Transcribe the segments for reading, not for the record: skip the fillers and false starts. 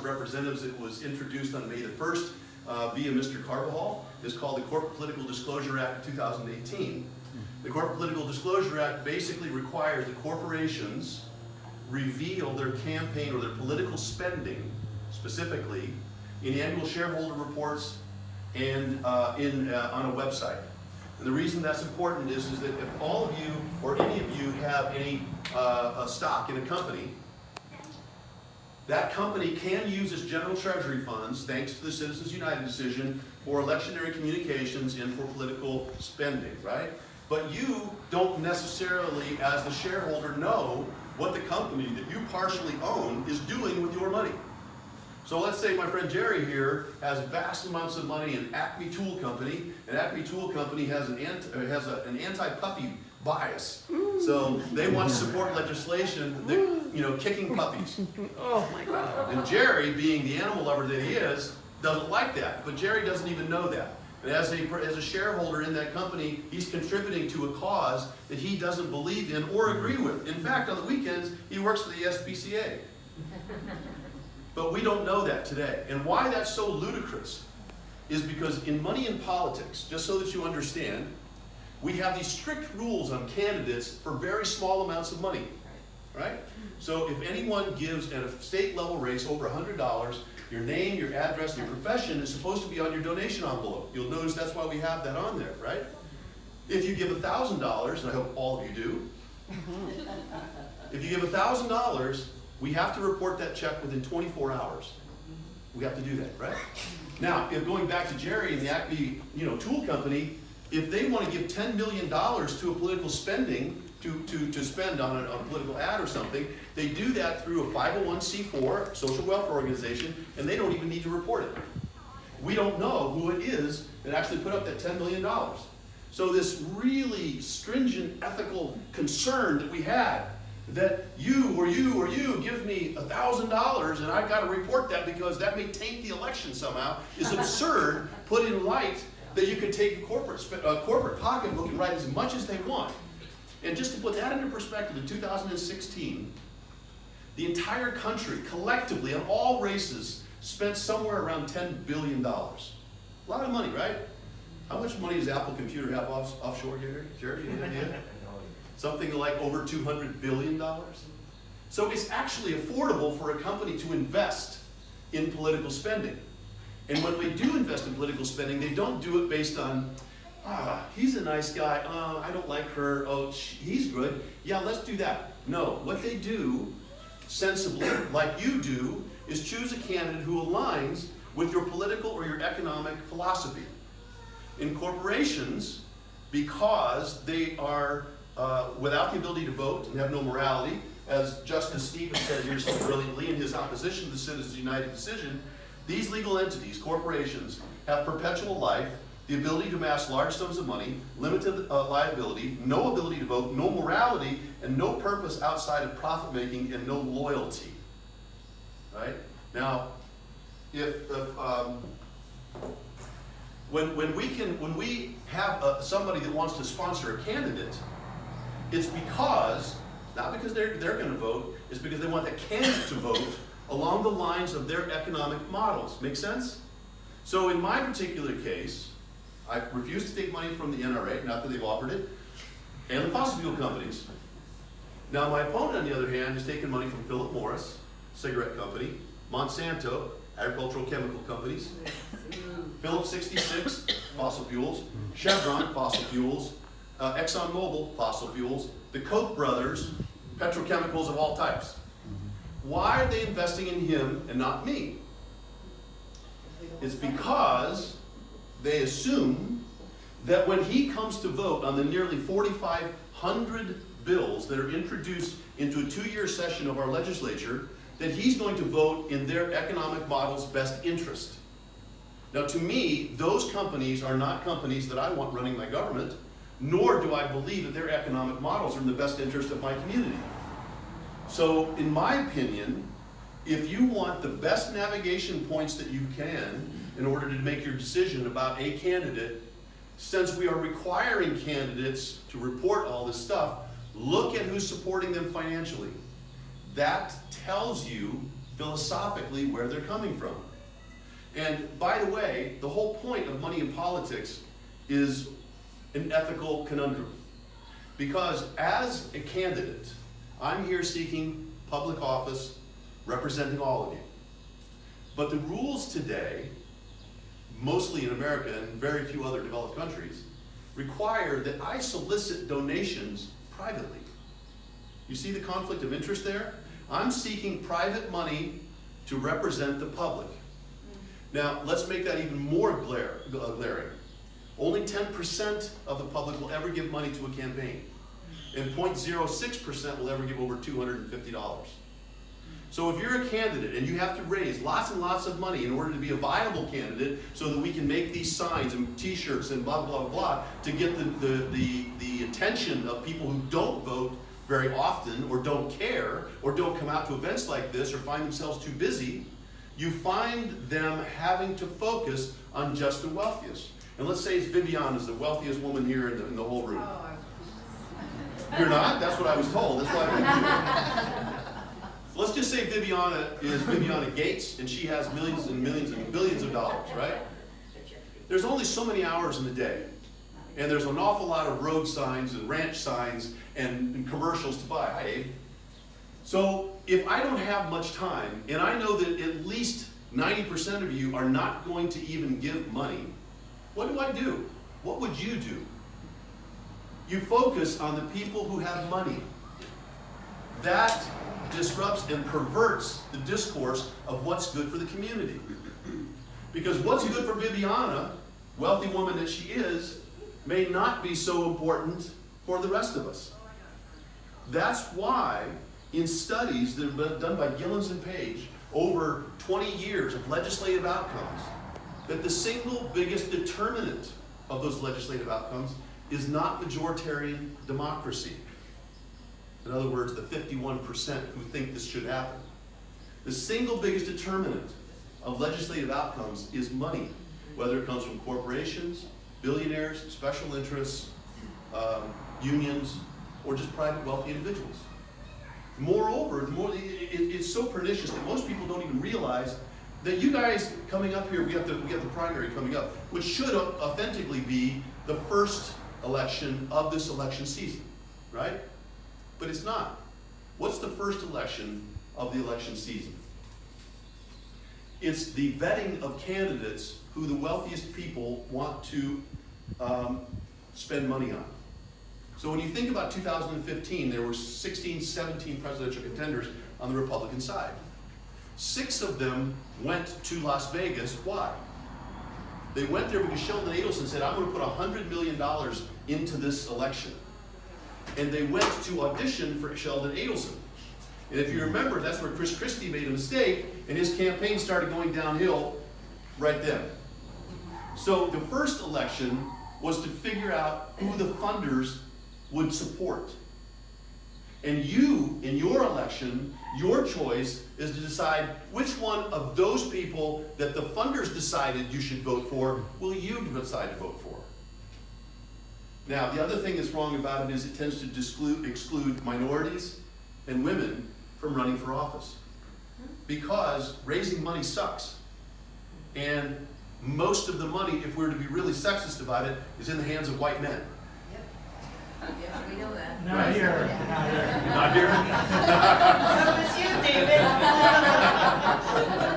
of Representatives. It was introduced on May the 1st via Mr. Carvajal. It's called the Corporate Political Disclosure Act of 2018. The Corporate Political Disclosure Act basically requires that corporations reveal their campaign or their political spending, specifically, in annual shareholder reports and on a website. And the reason that's important is that if all of you or any of you have any stock in a company, that company can use its general treasury funds, thanks to the Citizens United decision, for electionary communications and for political spending, right? But you don't necessarily, as the shareholder, know what the company that you partially own is doing with your money. So let's say my friend Jerry here has vast amounts of money in Acme Tool Company, and Acme Tool Company has an anti-puppy bias. So they want to support legislation that, kicking puppies. Oh my God. And Jerry, being the animal lover that he is, doesn't like that. But Jerry doesn't even know that. And as a shareholder in that company, he's contributing to a cause that he doesn't believe in or agree with. In fact, on the weekends, he works for the SPCA. But we don't know that today. And why that's so ludicrous is because in money and politics, just so that you understand, we have these strict rules on candidates for very small amounts of money, right? So if anyone gives at a state level race over $100, your name, your address, and your profession is supposed to be on your donation envelope. You'll notice that's why we have that on there, right? If you give $1,000, and I hope all of you do, if you give $1,000, we have to report that check within 24 hours. We have to do that, right? Now, if going back to Jerry and the Acme, tool company, if they want to give $10 million to a political spending, to spend on a political ad or something, they do that through a 501c4 social welfare organization, and they don't even need to report it. We don't know who it is that actually put up that $10 million. So this really stringent ethical concern that we had, that you or you or you give me $1,000 and I've got to report that because that may taint the election somehow, is absurd, put in light that you could take a corporate pocketbook and write as much as they want. And just to put that into perspective, in 2016, the entire country, collectively, on all races, spent somewhere around $10 billion. A lot of money, right? How much money does Apple Computer have offshore, Jerry? Jerry, any idea? Something like over $200 billion. So it's actually affordable for a company to invest in political spending. And when they do invest in political spending, they don't do it based on, he's a nice guy, I don't like her, he's good, yeah, let's do that. No, what they do, sensibly, like you do, is choose a candidate who aligns with your political or your economic philosophy. In corporations, because they are without the ability to vote and have no morality, as Justice Stevens said here so brilliantly in his opposition to the Citizens United decision, these legal entities, corporations, have perpetual life, the ability to amass large sums of money, limited liability, no ability to vote, no morality, and no purpose outside of profit making, and no loyalty. Right? Now, when we have somebody that wants to sponsor a candidate, it's because, not because they're going to vote, it's because they want that candidate to vote along the lines of their economic models. Make sense? So in my particular case, I refuse to take money from the NRA, not that they've offered it, and the fossil fuel companies. Now my opponent, on the other hand, has taken money from Philip Morris, cigarette company, Monsanto, agricultural chemical companies, Phillips 66, fossil fuels, Chevron, fossil fuels, ExxonMobil, fossil fuels, the Koch brothers, petrochemicals of all types. Why are they investing in him and not me? It's because they assume that when he comes to vote on the nearly 4,500 bills that are introduced into a 2-year session of our legislature, that he's going to vote in their economic model's best interest. Now to me, those companies are not companies that I want running my government, nor do I believe that their economic models are in the best interest of my community. So in my opinion, if you want the best navigation points that you can in order to make your decision about a candidate, since we are requiring candidates to report all this stuff, look at who's supporting them financially. That tells you philosophically where they're coming from. And by the way, the whole point of money in politics is an ethical conundrum. Because as a candidate, I'm here seeking public office, representing all of you. But the rules today, mostly in America and very few other developed countries, require that I solicit donations privately. You see the conflict of interest there? I'm seeking private money to represent the public. Now, let's make that even more glaring. Only 10% of the public will ever give money to a campaign, and 0.06% will ever give over $250. So if you're a candidate and you have to raise lots and lots of money in order to be a viable candidate so that we can make these signs and t-shirts and blah, blah, blah, blah, to get the attention of people who don't vote very often or don't care or don't come out to events like this or find themselves too busy, you find them having to focus on just the wealthiest. And let's say it's Viviana is the wealthiest woman here in the whole room. You're not? That's what I was told. That's why I didn't do it. Let's just say Viviana is Viviana Gates, and she has millions and millions and billions of dollars, right? There's only so many hours in the day, and there's an awful lot of road signs and ranch signs and commercials to buy. Hi, Abe. So if I don't have much time, and I know that at least 90% of you are not going to even give money, what do? What would you do? You focus on the people who have money. That disrupts and perverts the discourse of what's good for the community. Because what's good for Viviana, wealthy woman that she is, may not be so important for the rest of us. That's why in studies that have been done by Gillens and Page over 20 years of legislative outcomes, that the single biggest determinant of those legislative outcomes is not majoritarian democracy. In other words, the 51% who think this should happen. The single biggest determinant of legislative outcomes is money, whether it comes from corporations, billionaires, special interests, unions, or just private wealthy individuals. Moreover, it's so pernicious that most people don't even realize that you guys coming up here, we got the primary coming up, which should authentically be the first election of this election season, right? But it's not. What's the first election of the election season? It's the vetting of candidates who the wealthiest people want to spend money on. So when you think about 2015, there were 16, 17 presidential contenders on the Republican side. 6 of them went to Las Vegas. Why? They went there because Sheldon Adelson said, I'm going to put $100 million into this election. And they went to audition for Sheldon Adelson. And if you remember, that's where Chris Christie made a mistake, and his campaign started going downhill right then. So the first election was to figure out who the funders would support. And you, in your election, your choice is to decide which one of those people that the funders decided you should vote for will you decide to vote for. Now, the other thing that's wrong about it is it tends to exclude minorities and women from running for office. Because raising money sucks. And most of the money, if we were to be really sexist about it, is in the hands of white men. Yeah, we know that. Not Right? here. Not here? So it's you, David.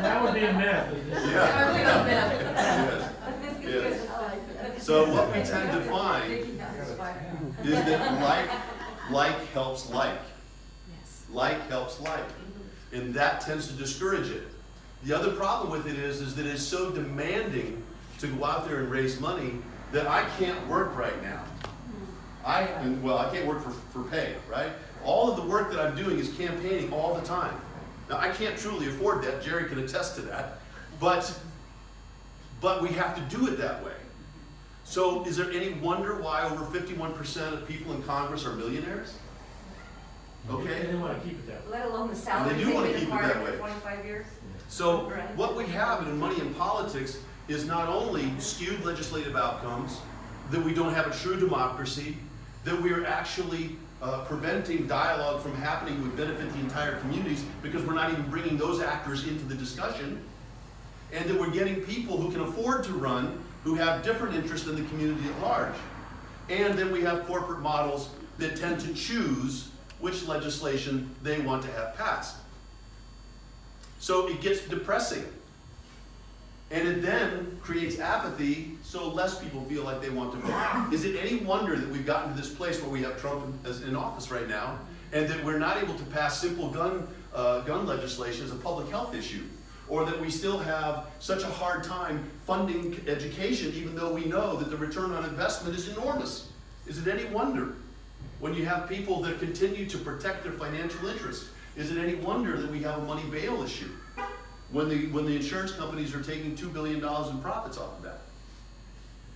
That would be a myth. Yeah. Yes. So what we tend to find is that like helps like. Like helps like. And that tends to discourage it. The other problem with it is that it's so demanding to go out there and raise money that I can't work right now. I can't work for pay, right? All of the work that I'm doing is campaigning all the time. Now, I can't truly afford that. Jerry can attest to that. But we have to do it that way. So is there any wonder why over 51% of people in Congress are millionaires? Okay. They want to keep it that way. Let alone the salary. And they do want to keep it that way. 25 years. So what we have in money in politics is not only skewed legislative outcomes, that we don't have a true democracy, that we are actually preventing dialogue from happening would benefit the entire communities because we're not even bringing those actors into the discussion, and that we're getting people who can afford to run, who have different interests than the community at large. And then we have corporate models that tend to choose which legislation they want to have passed. So it gets depressing. And it then creates apathy, so less people feel like they want to vote. Is it any wonder that we've gotten to this place where we have Trump in office right now, and that we're not able to pass simple gun legislation as a public health issue? Or that we still have such a hard time funding education, even though we know that the return on investment is enormous? Is it any wonder when you have people that continue to protect their financial interests? Is it any wonder that we have a money bail issue when the insurance companies are taking $2 billion in profits off of that?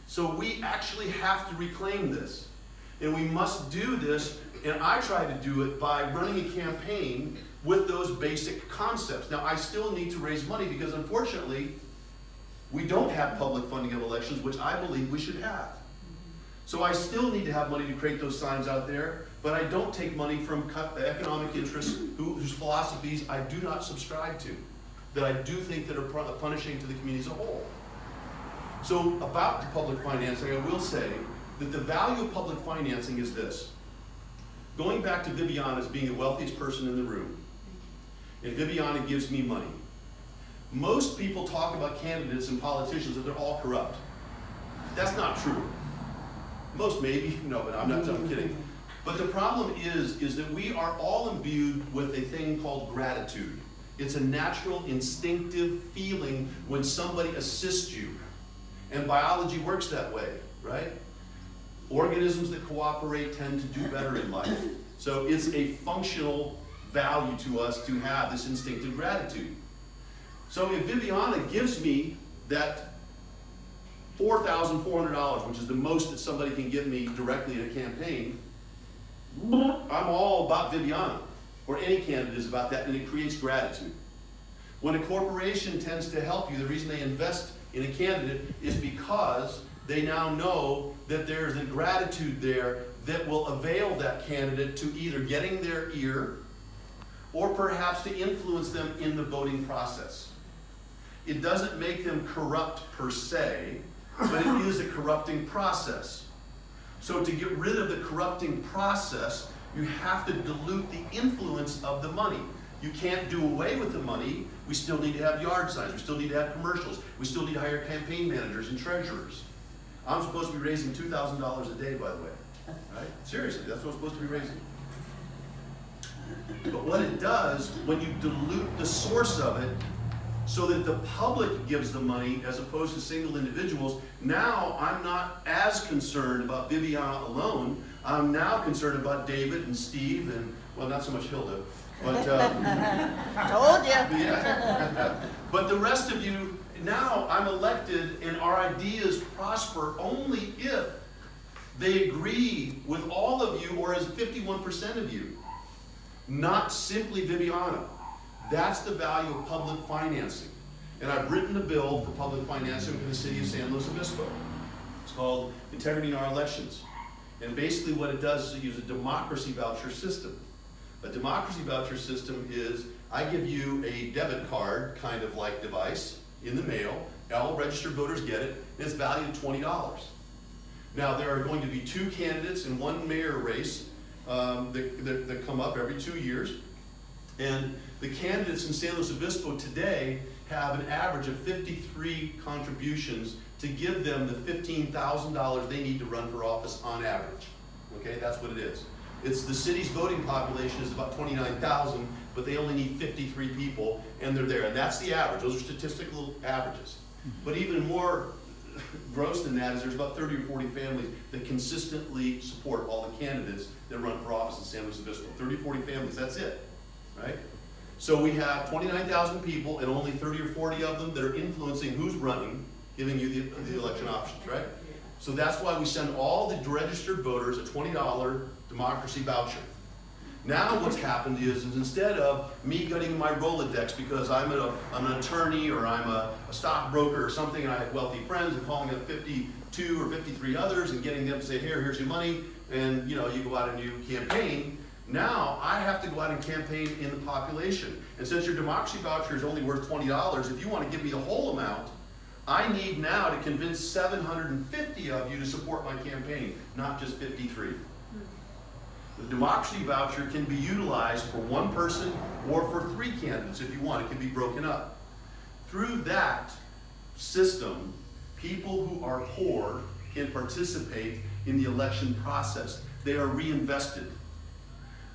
So we actually have to reclaim this, and we must do this, and I try to do it by running a campaign with those basic concepts. Now, I still need to raise money because, unfortunately, we don't have public funding of elections, which I believe we should have. So I still need to have money to create those signs out there, but I don't take money from economic interests whose philosophies I do not subscribe to, that I do think that are punishing to the community as a whole. So about the public financing, I will say that the value of public financing is this. Going back to Viviana as being the wealthiest person in the room, and Viviana gives me money. Most people talk about candidates and politicians that they're all corrupt. That's not true. Most maybe, no, but I'm kidding. But the problem is that we are all imbued with a thing called gratitude. It's a natural, instinctive feeling when somebody assists you. And biology works that way, right? Organisms that cooperate tend to do better in life. So it's a functional value to us to have this instinctive gratitude. So if Viviana gives me that $4,400, which is the most that somebody can give me directly in a campaign, I'm all about Viviana, or any candidate is about that, and it creates gratitude. When a corporation tends to help you, the reason they invest in a candidate is because they now know that there's a gratitude there that will avail that candidate to either getting their ear or perhaps to influence them in the voting process. It doesn't make them corrupt per se, but it is a corrupting process. So to get rid of the corrupting process, you have to dilute the influence of the money. You can't do away with the money. We still need to have yard signs. We still need to have commercials. We still need to hire campaign managers and treasurers. I'm supposed to be raising $2,000 a day, by the way. Right? Seriously, that's what I'm supposed to be raising. But what it does, when you dilute the source of it, so that the public gives the money as opposed to single individuals, now I'm not as concerned about Viviana alone. I'm now concerned about David and Steve and, well, not so much Hilda, but Told you. yeah. But the rest of you, now I'm elected and our ideas prosper only if they agree with all of you, or as 51% of you, not simply Viviana. That's the value of public financing. And I've written a bill for public financing in the city of San Luis Obispo. It's called Integrity in Our Elections. And basically what it does is it uses a democracy voucher system. A democracy voucher system is, I give you a debit card kind of like device in the mail, all registered voters get it, and it's valued at $20. Now there are going to be 2 candidates in one mayor race that come up every 2 years. And the candidates in San Luis Obispo today have an average of 53 contributions to give them the $15,000 they need to run for office on average. Okay, that's what it is. It's the city's voting population is about 29,000, but they only need 53 people, and they're there. And that's the average. Those are statistical averages. But even more gross than that is there's about 30 or 40 families that consistently support all the candidates that run for office in San Luis Obispo. 30 or 40 families, that's it, right? So we have 29,000 people and only 30 or 40 of them that are influencing who's running, giving you the election options, right? So that's why we send all the registered voters a $20 democracy voucher. Now what's happened is instead of me getting my Rolodex because I'm an attorney or I'm a stockbroker or something, and I have wealthy friends and calling up 52 or 53 others and getting them to say, here's your money, and you go out and you campaign. Now I have to go out and campaign in the population. And since your democracy voucher is only worth $20, if you want to give me the whole amount, I need now to convince 750 of you to support my campaign, not just 53. The democracy voucher can be utilized for one person or for 3 candidates if you want. It can be broken up. Through that system, people who are poor can participate in the election process. They are reinvested.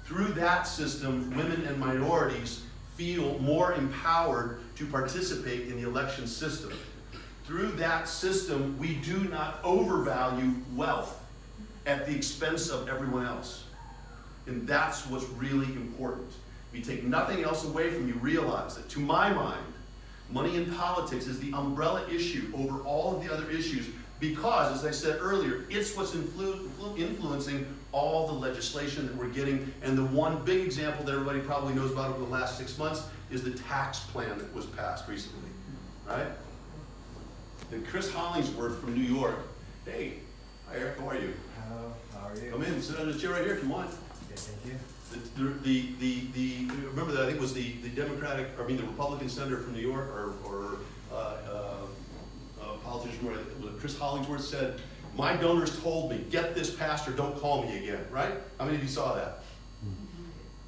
Through that system, women and minorities feel more empowered to participate in the election system. Through that system, we do not overvalue wealth at the expense of everyone else. And that's what's really important. We take nothing else away from you. Realize that, to my mind, money in politics is the umbrella issue over all of the other issues because, as I said earlier, it's what's influencing all the legislation that we're getting. And the one big example that everybody probably knows about over the last 6 months is the tax plan that was passed recently, right? And Chris Hollingsworth from New York. Hey, hi Eric, how are you? Hello, how are you? Come in, sit on the chair right here if you want. Thank you. Remember that I think it was the Republican senator from New York or politician where Chris Hollingsworth said, my donors told me, get this passed or don't call me again, right? How many of you saw that?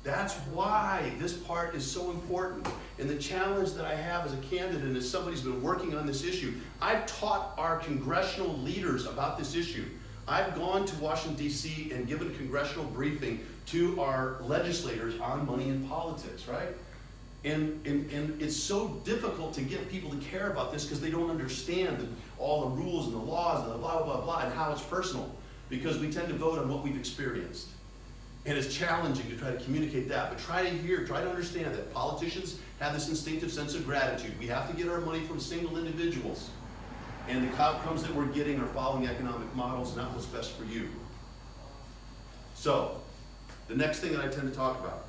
That's why this part is so important. And the challenge that I have as a candidate and as somebody who's been working on this issue, I've taught our congressional leaders about this issue. I've gone to Washington, D.C. and given a congressional briefing to our legislators on money in politics, right? And it's so difficult to get people to care about this because they don't understand all the rules and the laws and the blah, blah, blah, and how it's personal. Because we tend to vote on what we've experienced. And it's challenging to try to communicate that, but try to understand that politicians have this instinctive sense of gratitude. We have to get our money from single individuals. And the outcomes that we're getting are following economic models, not what's best for you. So, the next thing that I tend to talk about